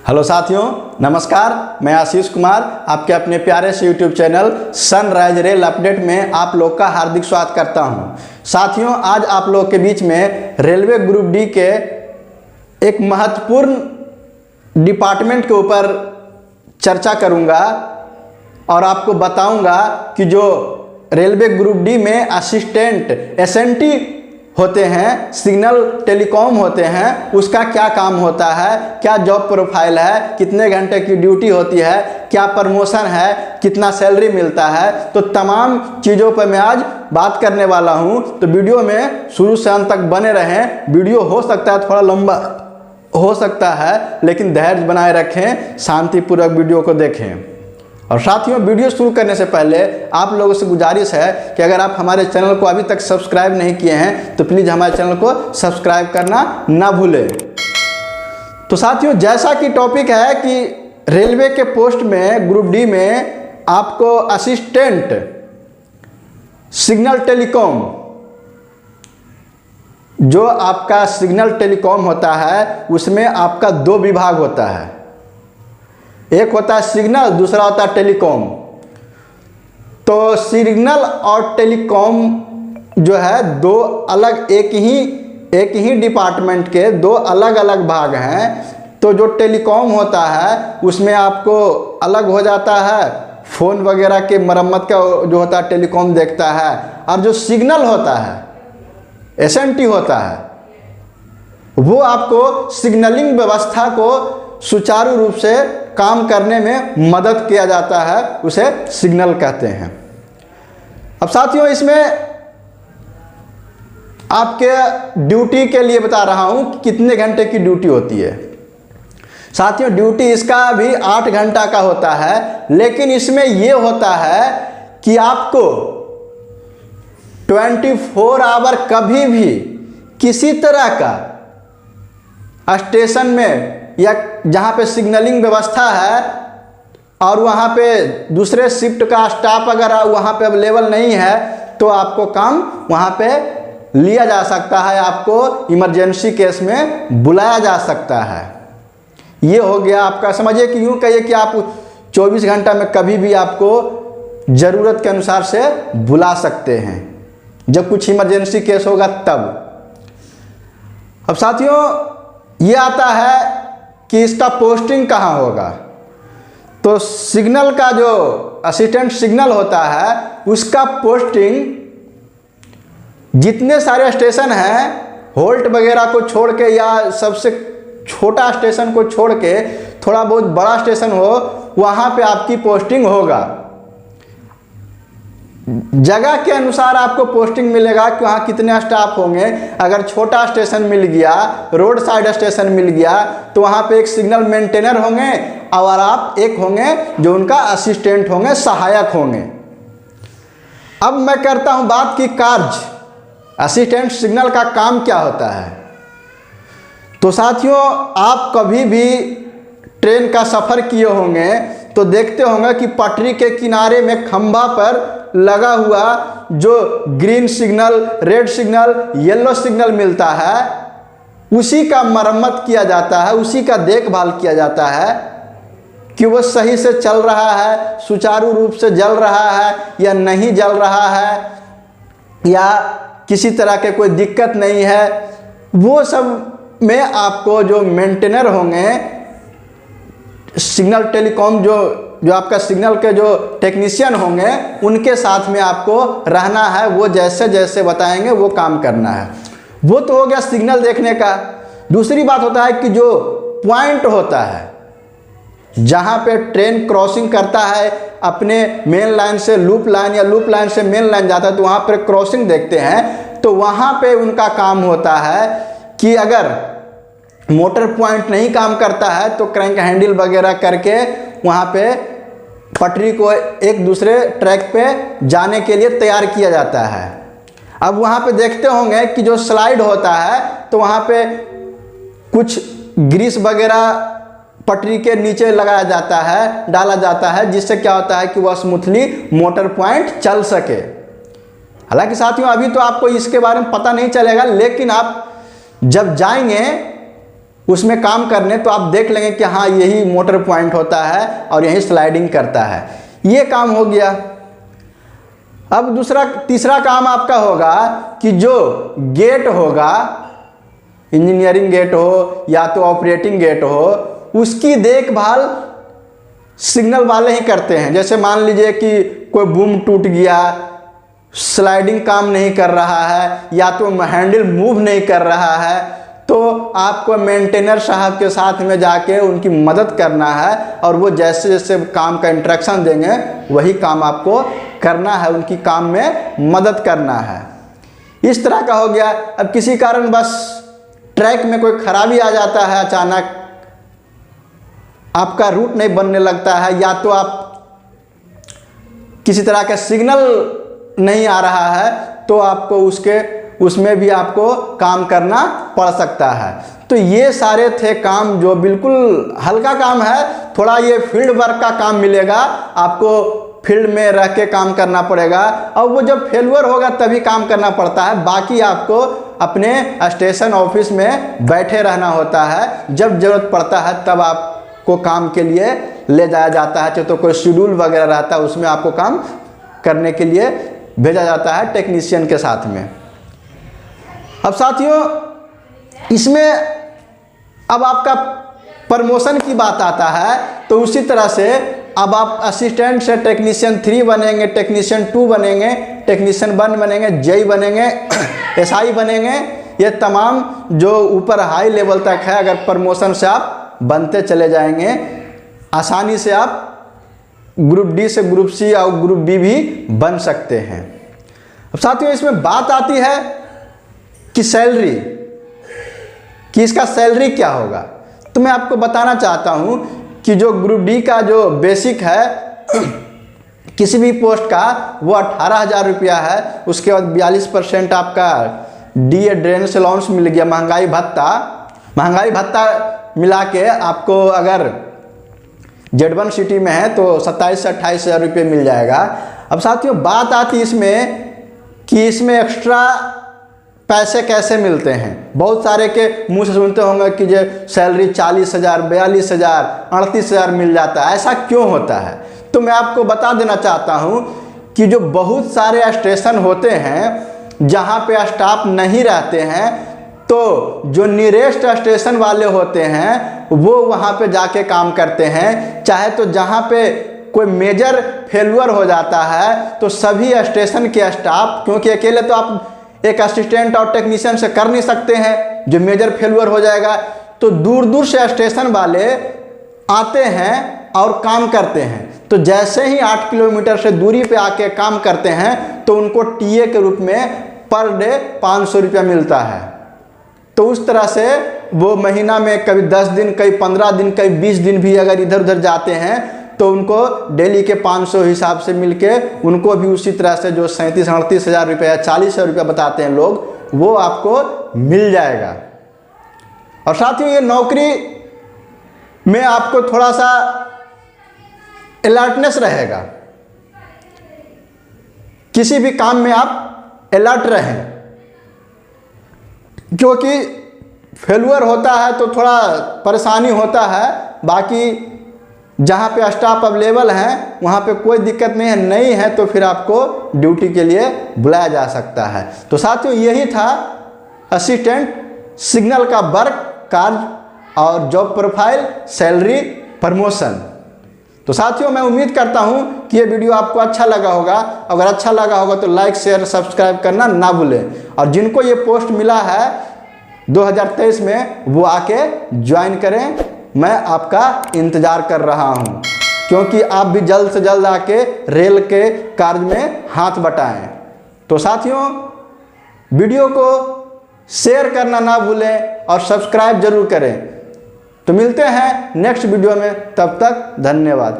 Hello साथियों, नमस्कार। मैं आशीष कुमार आपके अपने प्यारे से YouTube channel sunrise rail update में आप लोग का हार्दिक स्वागत करता हूं। साथियों, आज आप लोग के बीच में रेलवे ग्रुप डी के एक महत्वपूर्ण डिपार्टमेंट के ऊपर चर्चा करूंगा और आपको बताऊंगा कि जो रेलवे ग्रुप डी में असिस्टेंट एसएनटी होते हैं, सिग्नल टेलीकॉम होते हैं, उसका क्या काम होता है, क्या जॉब प्रोफाइल है, कितने घंटे की ड्यूटी होती है, क्या प्रमोशन है, कितना सैलरी मिलता है, तो तमाम चीज़ों पर मैं आज बात करने वाला हूं। तो वीडियो में शुरू से अंत तक बने रहें। वीडियो हो सकता है थोड़ा लंबा हो सकता है, लेकिन धैर्य बनाए रखें, शांतिपूर्वक वीडियो को देखें। और साथियों, वीडियो शुरू करने से पहले आप लोगों से गुजारिश है कि अगर आप हमारे चैनल को अभी तक सब्सक्राइब नहीं किए हैं तो प्लीज़ हमारे चैनल को सब्सक्राइब करना ना भूलें। तो साथियों, जैसा कि टॉपिक है कि रेलवे के पोस्ट में ग्रुप डी में आपको असिस्टेंट सिग्नल टेलीकॉम, जो आपका सिग्नल टेलीकॉम होता है उसमें आपका दो विभाग होता है, एक होता है सिग्नल, दूसरा होता है टेलीकॉम। तो सिग्नल और टेलीकॉम जो है दो अलग, एक ही डिपार्टमेंट के दो अलग अलग भाग हैं। तो जो टेलीकॉम होता है उसमें आपको अलग हो जाता है, फ़ोन वगैरह के मरम्मत का जो होता है टेलीकॉम देखता है, और जो सिग्नल होता है एसएनटी होता है वो आपको सिग्नलिंग व्यवस्था को सुचारू रूप से काम करने में मदद किया जाता है, उसे सिग्नल कहते हैं। अब साथियों, इसमें आपके ड्यूटी के लिए बता रहा हूं कि कितने घंटे की ड्यूटी होती है। साथियों, ड्यूटी इसका भी 8 घंटा का होता है, लेकिन इसमें यह होता है कि आपको 24 आवर कभी भी किसी तरह का स्टेशन में या जहाँ पे सिग्नलिंग व्यवस्था है और वहाँ पे दूसरे शिफ्ट का स्टाफ अगर वहाँ पे अवेलेबल नहीं है तो आपको काम वहाँ पे लिया जा सकता है, आपको इमरजेंसी केस में बुलाया जा सकता है। ये हो गया आपका, समझिए कि यूँ कहिए कि आप 24 घंटा में कभी भी आपको ज़रूरत के अनुसार से बुला सकते हैं, जब कुछ इमरजेंसी केस होगा तब। अब साथियों, ये आता है कि इसका पोस्टिंग कहाँ होगा। तो सिग्नल का जो असिस्टेंट सिग्नल होता है उसका पोस्टिंग जितने सारे स्टेशन हैं, होल्ट वगैरह को छोड़ के या सबसे छोटा स्टेशन को छोड़ के थोड़ा बहुत बड़ा स्टेशन हो, वहाँ पे आपकी पोस्टिंग होगा। जगह के अनुसार आपको पोस्टिंग मिलेगा कि वहाँ कितने स्टाफ होंगे। अगर छोटा स्टेशन मिल गया, रोड साइड स्टेशन मिल गया, तो वहाँ पे एक सिग्नल मेंटेनर होंगे और आप एक होंगे जो उनका असिस्टेंट होंगे, सहायक होंगे। अब मैं करता हूँ बात की कार्य, असिस्टेंट सिग्नल का काम क्या होता है। तो साथियों, आप कभी भी ट्रेन का सफ़र किए होंगे तो देखते होंगे कि पटरी के किनारे में खंभा पर लगा हुआ जो green signal, red signal, yellow signal मिलता है, उसी का मरम्मत किया जाता है, उसी का देखभाल किया जाता है कि वो सही से चल रहा है, सुचारू रूप से जल रहा है या नहीं जल रहा है, या किसी तरह के कोई दिक्कत नहीं है। वो सब में आपको जो मेंटेनर होंगे, सिग्नल टेलीकॉम जो आपका सिग्नल के जो टेक्नीशियन होंगे, उनके साथ में आपको रहना है। वो जैसे जैसे बताएंगे वो काम करना है। वो तो हो गया सिग्नल देखने का। दूसरी बात होता है कि जो पॉइंट होता है जहाँ पे ट्रेन क्रॉसिंग करता है, अपने मेन लाइन से लूप लाइन या लूप लाइन से मेन लाइन जाता है, तो वहाँ पर क्रॉसिंग देखते हैं। तो वहाँ पे उनका काम होता है कि अगर मोटर पॉइंट नहीं काम करता है तो क्रैंक हैंडल वगैरह करके वहाँ पे पटरी को एक दूसरे ट्रैक पे जाने के लिए तैयार किया जाता है। अब वहाँ पे देखते होंगे कि जो स्लाइड होता है तो वहाँ पे कुछ ग्रीस वगैरह पटरी के नीचे लगाया जाता है, डाला जाता है, जिससे क्या होता है कि वह स्मूथली मोटर पॉइंट चल सके। हालांकि साथियों, अभी तो आपको इसके बारे में पता नहीं चलेगा, लेकिन आप जब जाएंगे उसमें काम करने, तो आप देख लेंगे कि हाँ यही मोटर पॉइंट होता है और यही स्लाइडिंग करता है। ये काम हो गया। अब तीसरा काम आपका होगा कि जो गेट होगा, इंजीनियरिंग गेट हो या तो ऑपरेटिंग गेट हो, उसकी देखभाल सिग्नल वाले ही करते हैं। जैसे मान लीजिए कि कोई बूम टूट गया, स्लाइडिंग काम नहीं कर रहा है, या तो हैंडल मूव नहीं कर रहा है, तो आपको मेंटेनर साहब के साथ में जाके उनकी मदद करना है और वो जैसे जैसे काम का इंस्ट्रक्शन देंगे वही काम आपको करना है, उनकी काम में मदद करना है। इस तरह का हो गया। अब किसी कारण बस ट्रैक में कोई खराबी आ जाता है, अचानक आपका रूट नहीं बनने लगता है, या तो आप किसी तरह का सिग्नल नहीं आ रहा है, तो आपको उसमें भी आपको काम करना पड़ सकता है। तो ये सारे थे काम जो बिल्कुल हल्का काम है। थोड़ा ये फील्ड वर्क का काम मिलेगा आपको, फील्ड में रह के काम करना पड़ेगा, और वो जब फेलुअर होगा तभी काम करना पड़ता है। बाकी आपको अपने स्टेशन ऑफिस में बैठे रहना होता है, जब जरूरत पड़ता है तब आपको काम के लिए ले जाया जाता है। तो कोई शेड्यूल वगैरह रहता है, उसमें आपको काम करने के लिए भेजा जाता है टेक्नीशियन के साथ में। अब साथियों, इसमें अब आपका प्रमोशन की बात आता है, तो उसी तरह से अब आप असिस्टेंट से टेक्नीशियन 3 बनेंगे, टेक्नीशियन 2 बनेंगे, टेक्नीशियन 1 बनेंगे, जेई बनेंगे, एसआई बनेंगे। ये तमाम जो ऊपर हाई लेवल तक है, अगर प्रमोशन से आप बनते चले जाएंगे, आसानी से आप ग्रुप डी से ग्रुप सी और ग्रुप बी भी बन सकते हैं। अब साथियों, इसमें बात आती है कि सैलरी, कि इसका सैलरी क्या होगा। तो मैं आपको बताना चाहता हूं कि जो ग्रुप डी का जो बेसिक है किसी भी पोस्ट का, वो 18,000 रुपया है। उसके बाद 42% आपका डी ड्रेनेज अलाउंस मिल गया, महंगाई भत्ता मिला के आपको अगर Z1 सिटी में है तो 27 से 28,000 रुपये मिल जाएगा। अब साथियों, बात आती इसमें कि इसमें एक्स्ट्रा पैसे कैसे मिलते हैं। बहुत सारे के मुंह से सुनते होंगे कि जो सैलरी 40,000, 42,000, 38,000 मिल जाता है। ऐसा क्यों होता है? तो मैं आपको बता देना चाहता हूं कि जो बहुत सारे स्टेशन होते हैं जहां पे स्टाफ नहीं रहते हैं, तो जो नियरेस्ट स्टेशन वाले होते हैं वो वहां पे जाके काम करते हैं। चाहे तो जहां पे कोई मेजर फेलुअर हो जाता है तो सभी स्टेशन के स्टाफ, क्योंकि अकेले तो आप एक असिस्टेंट और टेक्नीशियन से कर नहीं सकते हैं जो मेजर फेलुअर हो जाएगा, तो दूर दूर से स्टेशन वाले आते हैं और काम करते हैं। तो जैसे ही 8 किलोमीटर से दूरी पे आके काम करते हैं तो उनको टीए के रूप में पर डे 500 रुपया मिलता है। तो उस तरह से वो महीना में कभी 10 दिन, कभी 15 दिन, कभी 20 दिन भी अगर इधर उधर जाते हैं तो उनको डेली के 500 हिसाब से मिलके उनको भी उसी तरह से जो 37-38,000 रुपये या 40,000 रुपया बताते हैं लोग, वो आपको मिल जाएगा। और साथियों, ये नौकरी में आपको थोड़ा सा अलर्टनेस रहेगा, किसी भी काम में आप अलर्ट रहें, क्योंकि फेलुअर होता है तो थोड़ा परेशानी होता है। बाकी जहाँ पे स्टाफ अवेलेबल हैं वहाँ पे कोई दिक्कत नहीं है तो फिर आपको ड्यूटी के लिए बुलाया जा सकता है। तो साथियों, यही था असिस्टेंट सिग्नल का वर्क कार्य और जॉब प्रोफाइल, सैलरी, प्रमोशन। तो साथियों, मैं उम्मीद करता हूँ कि ये वीडियो आपको अच्छा लगा होगा। अगर अच्छा लगा होगा तो लाइक, शेयर, सब्सक्राइब करना ना भूलें। और जिनको ये पोस्ट मिला है 2023 में, वो आके ज्वाइन करें। मैं आपका इंतज़ार कर रहा हूं, क्योंकि आप भी जल्द से जल्द आके रेल के कार्य में हाथ बटाएं। तो साथियों, वीडियो को शेयर करना ना भूलें और सब्सक्राइब जरूर करें। तो मिलते हैं नेक्स्ट वीडियो में, तब तक धन्यवाद।